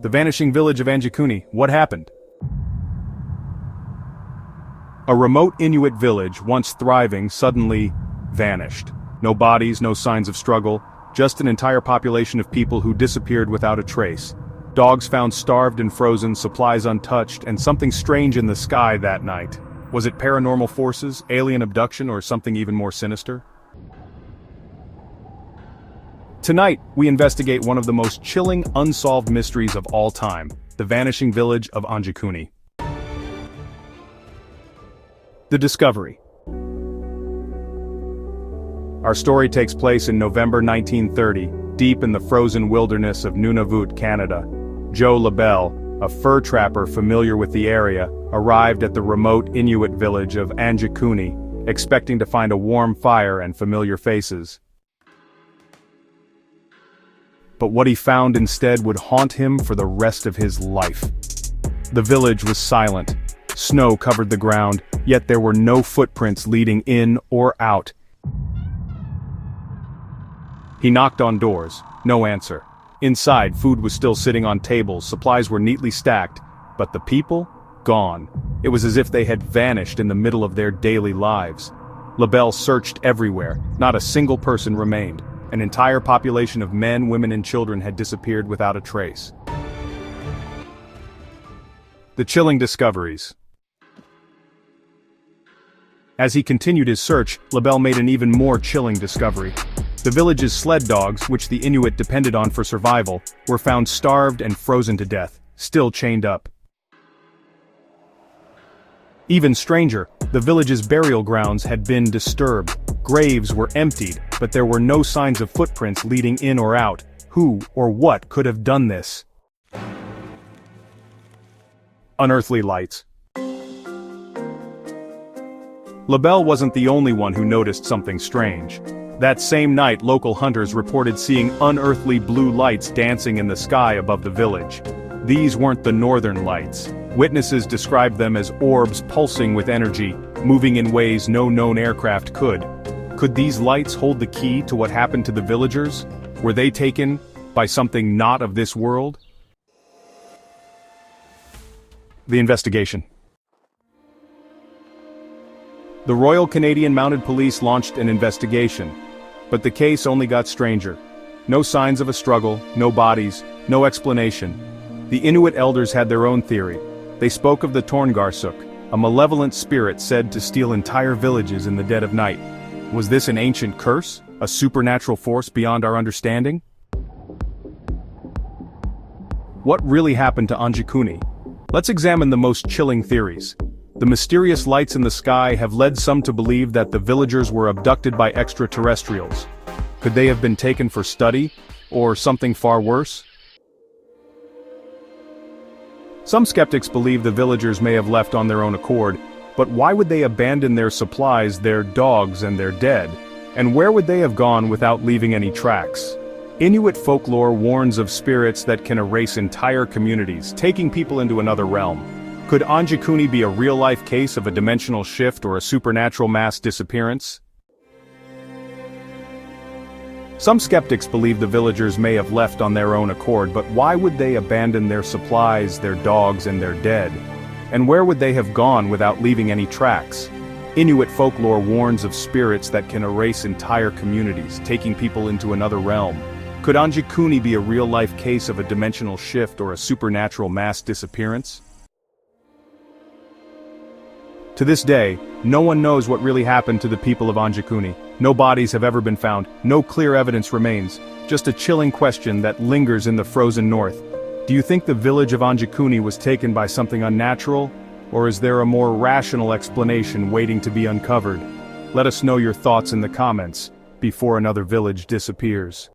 The Vanishing Village of Anjikuni, what happened? A remote Inuit village, once thriving, suddenly vanished. No bodies, no signs of struggle, just an entire population of people who disappeared without a trace. Dogs found starved and frozen, supplies untouched, and something strange in the sky that night. Was it paranormal forces, alien abduction, or something even more sinister? Tonight, we investigate one of the most chilling, unsolved mysteries of all time, the Vanishing Village of Anjikuni. The discovery. Our story takes place in November 1930, deep in the frozen wilderness of Nunavut, Canada. Joe LaBelle, a fur trapper familiar with the area, arrived at the remote Inuit village of Anjikuni, expecting to find a warm fire and familiar faces. But what he found instead would haunt him for the rest of his life. The village was silent. Snow covered the ground, yet there were no footprints leading in or out. He knocked on doors, no answer. Inside, food was still sitting on tables, supplies were neatly stacked, but the people? Gone. It was as if they had vanished in the middle of their daily lives. LaBelle searched everywhere, not a single person remained. An entire population of men, women, and children had disappeared without a trace. The chilling discoveries. As he continued his search, LaBelle made an even more chilling discovery. The village's sled dogs, which the Inuit depended on for survival, were found starved and frozen to death, still chained up. Even stranger, the village's burial grounds had been disturbed. Graves were emptied, but there were no signs of footprints leading in or out. Who or what could have done this? Unearthly lights. LaBelle wasn't the only one who noticed something strange. That same night, local hunters reported seeing unearthly blue lights dancing in the sky above the village. These weren't the northern lights. Witnesses described them as orbs pulsing with energy, moving in ways no known aircraft could. Could these lights hold the key to what happened to the villagers? Were they taken by something not of this world? The investigation. The Royal Canadian Mounted Police launched an investigation, but the case only got stranger. No signs of a struggle, no bodies, no explanation. The Inuit elders had their own theory. They spoke of the Torngarsuk, a malevolent spirit said to steal entire villages in the dead of night. Was this an ancient curse? A supernatural force beyond our understanding? What really happened to Anjikuni? Let's examine the most chilling theories. The mysterious lights in the sky have led some to believe that the villagers were abducted by extraterrestrials. Could they have been taken for study, or something far worse? Some skeptics believe the villagers may have left on their own accord, but why would they abandon their supplies, their dogs, and their dead? And where would they have gone without leaving any tracks? Inuit folklore warns of spirits that can erase entire communities, taking people into another realm. Could Anjikuni be a real-life case of a dimensional shift or a supernatural mass disappearance? Some skeptics believe the villagers may have left on their own accord, but why would they abandon their supplies, their dogs, and their dead? And where would they have gone without leaving any tracks? Inuit folklore warns of spirits that can erase entire communities, taking people into another realm. Could Anjikuni be a real-life case of a dimensional shift or a supernatural mass disappearance? To this day, no one knows what really happened to the people of Anjikuni. No bodies have ever been found, no clear evidence remains, just a chilling question that lingers in the frozen north. Do you think the village of Anjikuni was taken by something unnatural, or is there a more rational explanation waiting to be uncovered? Let us know your thoughts in the comments before another village disappears.